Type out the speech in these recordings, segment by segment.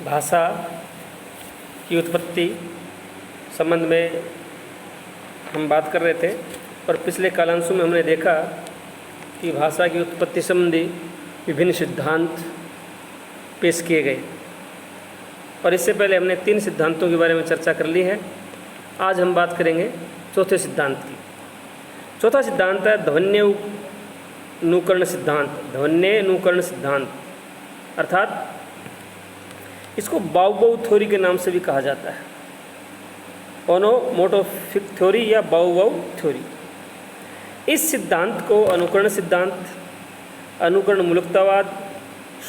भाषा की उत्पत्ति संबंध में हम बात कर रहे थे और पिछले कालांशों में हमने देखा कि भाषा की उत्पत्ति संबंधी विभिन्न सिद्धांत पेश किए गए और इससे पहले हमने 3 सिद्धांतों के बारे में चर्चा कर ली है। आज हम बात करेंगे चौथे सिद्धांत की। चौथा सिद्धांत है ध्वन्यानुकरण सिद्धांत। ध्वन्यानुकरण सिद्धांत अर्थात इसको बाउ-बाउ थ्योरी के नाम से भी कहा जाता है। ओनोमोटोपिक थ्योरी या बाउ-बाउ थ्योरी। इस सिद्धांत को अनुकरण सिद्धांत, अनुकरण मूलकतावाद,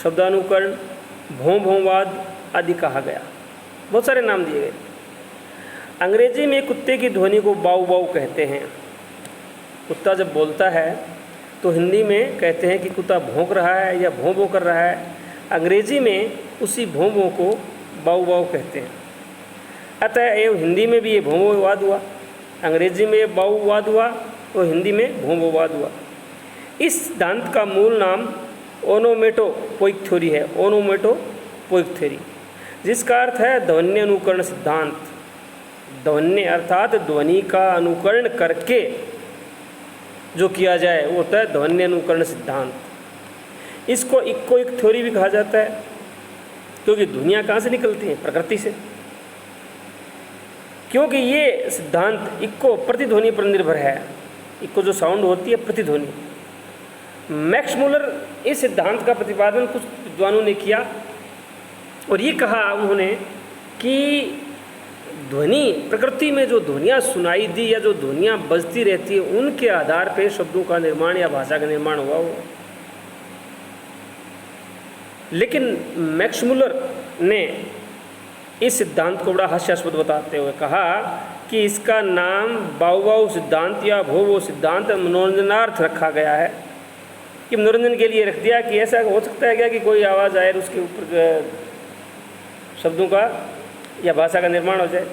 शब्दानुकरण, भौम-भौमवाद आदि कहा गया। बहुत सारे नाम दिए गए। अंग्रेजी में कुत्ते की ध्वनि को बाउ-बाउ कहते हैं। कुत्ता जब बोलता है तो हिंदी में कहते हैं कि कुत्ता भौंक रहा है या भौं-भौं कर रहा है। अंग्रेजी में उसी भौं-भौं को बाउ-बाउ कहते हैं। अतः एवं हिंदी में भी ये भौम-भौमवाद हुआ, अंग्रेजी में ये बाउ-वाद हुआ और हिंदी में भौम-भौमवाद हुआ। इस सिद्धांत का मूल नाम ओनोमेटोपोइक थ्योरी है। ओनोमेटोपोइक थ्योरी, जिसका अर्थ है ध्वनि अनुकरण सिद्धांत। ध्वनि अर्थात ध्वनि का अनुकरण करके जो किया जाए वो होता है ध्वनि अनुकरण सिद्धांत। इसको इक्कोइक थ्योरी भी कहा जाता है, क्योंकि ध्वनियाँ कहाँ से निकलती हैं? प्रकृति से। क्योंकि ये सिद्धांत इक्को प्रतिध्वनि पर निर्भर है। इक्को जो साउंड होती है प्रतिध्वनि। मैक्स मूलर इस सिद्धांत का प्रतिपादन कुछ विद्वानों ने किया और ये कहा उन्होंने कि ध्वनि प्रकृति में जो ध्वनियाँ सुनाई दी या जो ध्वनियाँ बजती रहती है उनके आधार पर शब्दों का निर्माण या भाषा का निर्माण हुआ हो। लेकिन मैक्स मूलर ने इस सिद्धांत को बड़ा हास्यास्पद बताते हुए कहा कि इसका नाम बाउ-बाउ सिद्धांत या भौम-भौम सिद्धांत मनोरंजनार्थ रखा गया है, कि मनोरंजन के लिए रख दिया कि ऐसा हो सकता है क्या कि कोई आवाज़ आए और उसके ऊपर शब्दों का या भाषा का निर्माण हो जाए।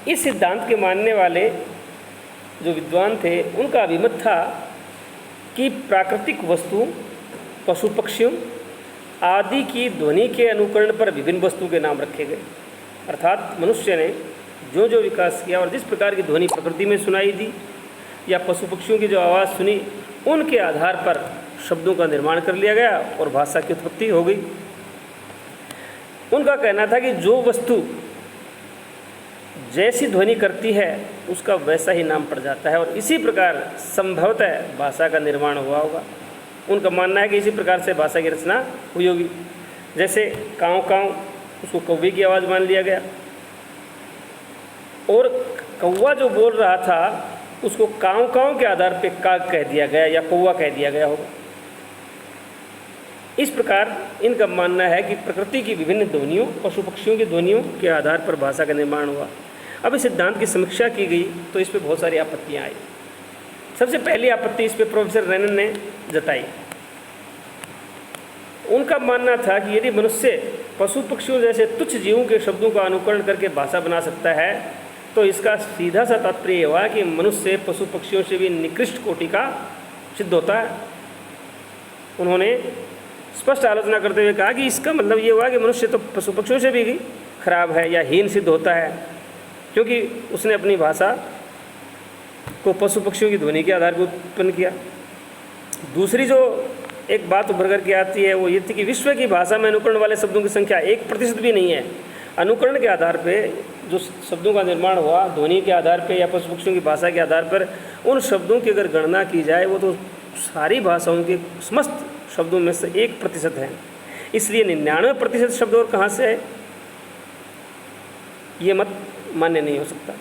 इस सिद्धांत के मानने वाले जो विद्वान थे उनका अभिमत था कि प्राकृतिक वस्तु, पशु पक्षियों आदि की ध्वनि के अनुकरण पर विभिन्न वस्तुओं के नाम रखे गए। अर्थात मनुष्य ने जो जो विकास किया और जिस प्रकार की ध्वनि प्रकृति में सुनाई दी या पशु पक्षियों की जो आवाज़ सुनी, उनके आधार पर शब्दों का निर्माण कर लिया गया और भाषा की उत्पत्ति हो गई। उनका कहना था कि जो वस्तु जैसी ध्वनि करती है उसका वैसा ही नाम पड़ जाता है और इसी प्रकार संभवतः भाषा का निर्माण हुआ होगा। उनका मानना है कि इसी प्रकार से भाषा की रचना हुई होगी। जैसे काँव काँव, उसको कौवे की आवाज़ मान लिया गया और कौवा जो बोल रहा था उसको काँव काँव के आधार पर काग कह दिया गया या कौवा कह दिया गया होगा। इस प्रकार इनका मानना है कि प्रकृति की विभिन्न ध्वनियों, पशु पक्षियों की ध्वनियों के आधार पर भाषा का निर्माण हुआ। अब इस सिद्धांत की समीक्षा की गई तो इस पर बहुत सारी आपत्तियाँ आई। सबसे पहली आपत्ति इस पर प्रोफेसर रेनन ने जताई। उनका मानना था कि यदि मनुष्य पशु पक्षियों जैसे तुच्छ जीवों के शब्दों का अनुकरण करके भाषा बना सकता है तो इसका सीधा सा तात्पर्य हुआ कि मनुष्य पशु पक्षियों से भी निकृष्ट कोटि का सिद्ध होता है। उन्होंने स्पष्ट आलोचना करते हुए कहा कि इसका मतलब ये हुआ कि मनुष्य तो पशु पक्षियों से भी खराब है या हीन सिद्ध होता है, क्योंकि उसने अपनी भाषा को पशु पक्षियों की ध्वनि के आधार पर उत्पन्न किया। दूसरी जो एक बात उभर कर के आती है वो ये थी कि विश्व की भाषा में अनुकरण वाले शब्दों की संख्या 1% भी नहीं है। अनुकरण के आधार पर जो शब्दों का निर्माण हुआ ध्वनि के आधार पर या पशु पक्षियों की भाषा के आधार पर, उन शब्दों की अगर गणना की जाए वो तो सारी भाषाओं के समस्त शब्दों में से 1% है। इसलिए 99% शब्द और कहाँ से है, ये मत मान्य नहीं हो सकता।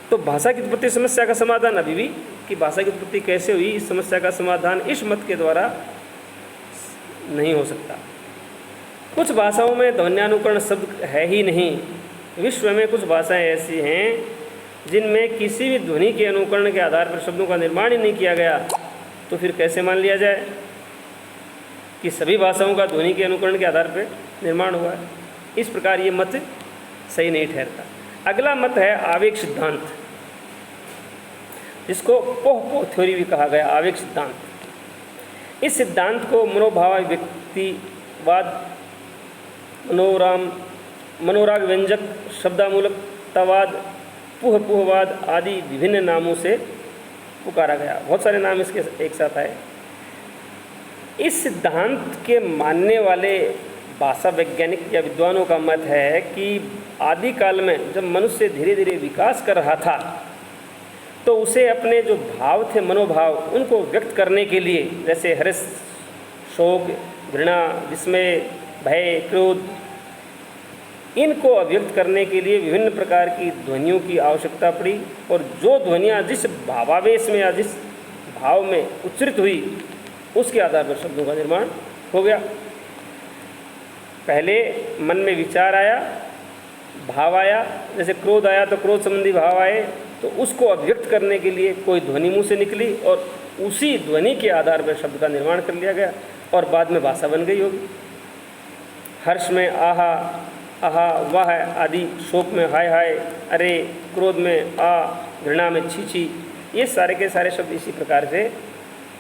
तो भाषा की उत्पत्ति समस्या का समाधान अभी भी कि भाषा की उत्पत्ति कैसे हुई, इस समस्या का समाधान इस मत के द्वारा नहीं हो सकता। कुछ भाषाओं में ध्वन्यानुकरण शब्द है ही नहीं। विश्व में कुछ भाषाएं ऐसी हैं जिनमें किसी भी ध्वनि के अनुकरण के आधार पर शब्दों का निर्माण ही नहीं किया गया। तो फिर कैसे मान लिया जाए कि सभी भाषाओं का ध्वनि के अनुकरण के आधार पर निर्माण हुआ है? इस प्रकार ये मत सही नहीं ठहरता। अगला मत है आवेग सिद्धांत, जिसको पोह थ्योरी भी कहा गया। आवेग सिद्धांत, इस सिद्धांत को मनोभाव व्यक्तिवाद मनोराग व्यंजक, शब्दामूलक, तवाद, पुहवाद आदि विभिन्न नामों से पुकारा गया। बहुत सारे नाम इसके एक साथ आए। इस सिद्धांत के मानने वाले भाषा वैज्ञानिक या विद्वानों का मत है कि आदिकाल में जब मनुष्य धीरे धीरे विकास कर रहा था तो उसे अपने जो भाव थे, मनोभाव, उनको व्यक्त करने के लिए, जैसे हर्ष, शोक, घृणा, विस्मय, भय, क्रोध, इनको अभिव्यक्त करने के लिए विभिन्न प्रकार की ध्वनियों की आवश्यकता पड़ी। और जो ध्वनियाँ जिस भावावेश में या जिस भाव में उच्चरित हुई उसके आधार पर शब्दों का निर्माण हो गया। पहले मन में विचार आया, भाव आया, जैसे क्रोध आया तो क्रोध संबंधी भाव आए, तो उसको अभिव्यक्त करने के लिए कोई ध्वनि मुँह से निकली और उसी ध्वनि के आधार पर शब्द का निर्माण कर लिया गया और बाद में भाषा बन गई होगी। हर्ष में आहा, आहा, वाह आदि, शोक में हाय हाय, अरे, क्रोध में आ, घृणा में छी छी, ये सारे के सारे शब्द इसी प्रकार से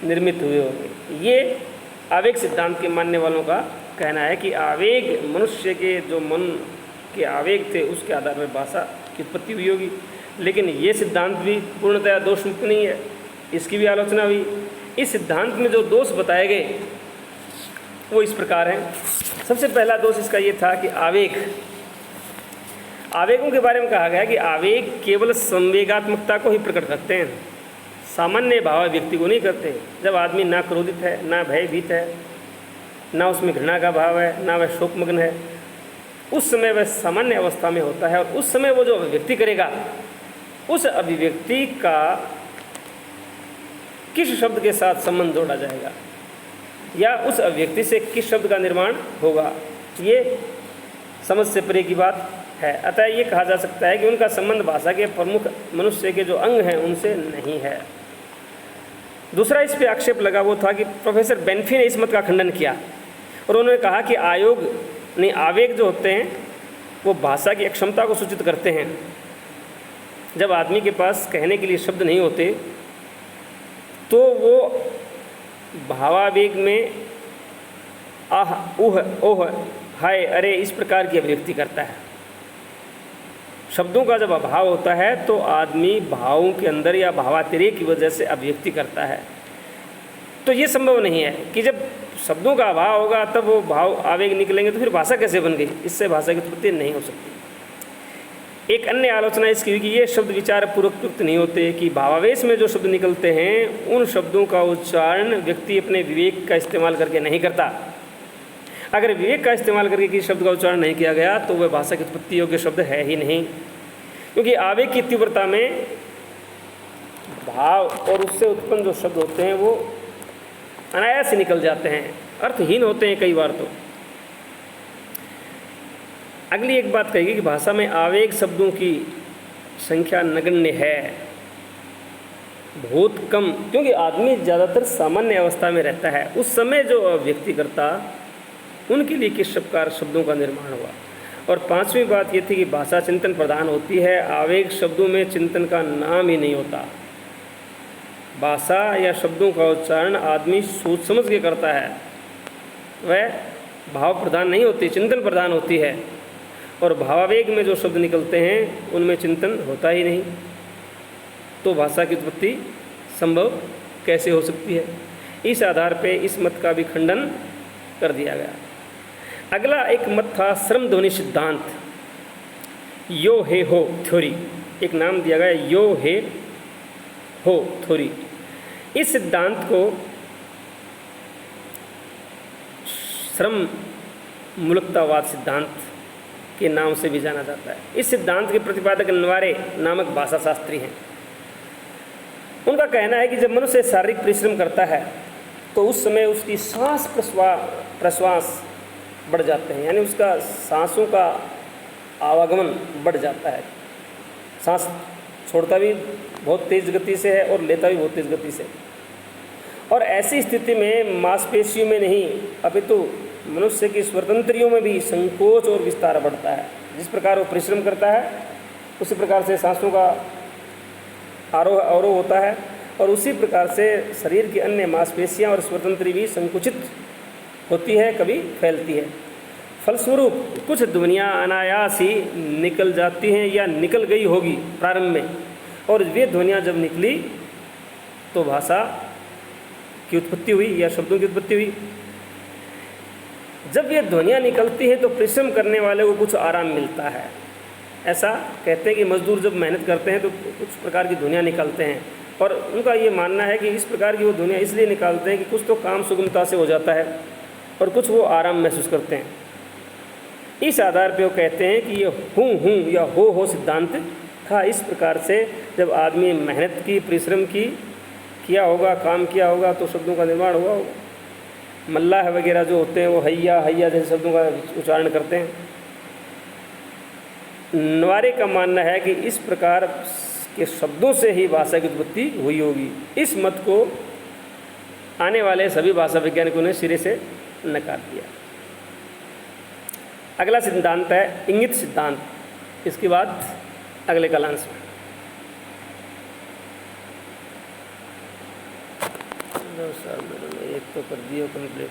निर्मित हुए होंगे। ये आवेग सिद्धांत के मानने वालों का कहना है कि आवेग, मनुष्य के जो मन के आवेग थे उसके आधार पर भाषा की उत्पत्ति हुई होगी। लेकिन ये सिद्धांत भी पूर्णतया दोषमुक्त नहीं है, इसकी भी आलोचना हुई। इस सिद्धांत में जो दोष बताए गए वो इस प्रकार हैं। सबसे पहला दोष इसका ये था कि आवेगों के बारे में कहा गया कि आवेग केवल संवेगात्मकता को ही प्रकट करते हैं, सामान्य भाव व्यक्ति को नहीं करते। जब आदमी ना क्रोधित है, ना भयभीत है, ना उसमें घृणा का भाव है, ना वह शोकमग्न है, उस समय वह सामान्य अवस्था में होता है और उस समय वो जो अभिव्यक्ति करेगा उस अभिव्यक्ति का किस शब्द के साथ संबंध जोड़ा जाएगा या उस अभिव्यक्ति से किस शब्द का निर्माण होगा, ये समझ से परे की बात है। अतः ये कहा जा सकता है कि उनका संबंध भाषा के प्रमुख मनुष्य के जो अंग हैं उनसे नहीं है। दूसरा इस पे आक्षेप लगा वो था कि प्रोफेसर बेनफी ने इस मत का खंडन किया और उन्होंने कहा कि आवेग जो होते हैं वो भाषा की अक्षमता को सूचित करते हैं। जब आदमी के पास कहने के लिए शब्द नहीं होते तो वो भावावेग में आह, उह, ओह, हाय, अरे, इस प्रकार की अभिव्यक्ति करता है। शब्दों का जब अभाव होता है तो आदमी भावों के अंदर या भावातिरेक की वजह से अभिव्यक्ति करता है। तो ये संभव नहीं है कि जब शब्दों का अभाव होगा तब वो भाव आवेग निकलेंगे, तो फिर भाषा कैसे बन गई? इससे भाषा की उत्पत्ति नहीं हो सकती। एक अन्य आलोचना इसकी हुई कि ये शब्द विचार पूर्वक प्रयुक्त नहीं होते, कि भावावेश में जो शब्द निकलते हैं उन शब्दों का उच्चारण व्यक्ति अपने विवेक का इस्तेमाल करके नहीं करता। अगर विवेक का इस्तेमाल करके किसी शब्द का उच्चारण नहीं किया गया तो वह भाषा की उत्पत्ति योग्य शब्द है ही नहीं, क्योंकि आवेग की तीव्रता में भाव और उससे उत्पन्न जो शब्द होते हैं वो अनायास से निकल जाते हैं, अर्थहीन होते हैं कई बार। तो अगली एक बात कहेगी कि भाषा में आवेग शब्दों की संख्या नगण्य है, बहुत कम, क्योंकि आदमी ज़्यादातर सामान्य अवस्था में रहता है। उस समय जो व्यक्ति करता उनके लिए किस प्रकार शब्दों का निर्माण हुआ। और पांचवी बात ये थी कि भाषा चिंतन प्रधान होती है, आवेग शब्दों में चिंतन का नाम ही नहीं होता। भाषा या शब्दों का उच्चारण आदमी सोच समझ के करता है, वह भाव प्रधान नहीं होती, चिंतन प्रधान होती है। और भावावेग में जो शब्द निकलते हैं उनमें चिंतन होता ही नहीं, तो भाषा की उत्पत्ति संभव कैसे हो सकती है? इस आधार पे इस मत का भी खंडन कर दिया गया। अगला एक मत था श्रम ध्वनि सिद्धांत, यो हे हो थ्योरी, एक नाम दिया गया यो हे हो थ्योरी। इस सिद्धांत को श्रम मूलकतावाद सिद्धांत के नाम से भी जाना जाता है। इस सिद्धांत के प्रतिपादक नवारे नामक भाषा शास्त्री हैं। उनका कहना है कि जब मनुष्य शारीरिक परिश्रम करता है तो उस समय उसकी सांस प्रश्वास बढ़ जाते हैं, यानी उसका सांसों का आवागमन बढ़ जाता है। सांस छोड़ता भी बहुत तेज़ गति से है और लेता भी बहुत तेज़ गति से। और ऐसी स्थिति में मांसपेशियों में नहीं अपितु मनुष्य की स्वतंत्रियों में भी संकोच और विस्तार बढ़ता है। जिस प्रकार वो परिश्रम करता है उसी प्रकार से सांसों का आरोह अवरोह होता है और उसी प्रकार से शरीर की अन्य मांसपेशियां और स्वतंत्री भी संकुचित होती है, कभी फैलती है। फलस्वरूप कुछ ध्वनियाँ अनायास ही निकल जाती हैं या निकल गई होगी प्रारंभ में, और वे ध्वनियाँ जब निकली तो भाषा की उत्पत्ति हुई या शब्दों की उत्पत्ति हुई। जब ये ध्वनियाँ निकलती हैं तो परिश्रम करने वाले को कुछ आराम मिलता है। ऐसा कहते हैं कि मजदूर जब मेहनत करते हैं तो कुछ प्रकार की ध्वनियाँ निकालते हैं, और उनका ये मानना है कि इस प्रकार की वो ध्वनियाँ इसलिए निकालते हैं कि कुछ तो काम सुगमता से हो जाता है और कुछ वो आराम महसूस करते हैं। इस आधार पे वो कहते हैं कि ये हूँ या हो सिद्धांत था। इस प्रकार से जब आदमी मेहनत की, परिश्रम किया होगा, काम किया होगा, तो शब्दों का निर्माण हुआ होगा। मल्लाह वगैरह जो होते हैं वो हैया जैसे शब्दों का उच्चारण करते हैं। नवारे का मानना है कि इस प्रकार के शब्दों से ही भाषा की उत्पत्ति हुई होगी। इस मत को आने वाले सभी भाषा वैज्ञानिकों ने सिरे से नकार दिया। अगला सिद्धांत है इंगित सिद्धांत। इसके बाद अगले कालांश में। एक तो कर दिया कंप्लीट।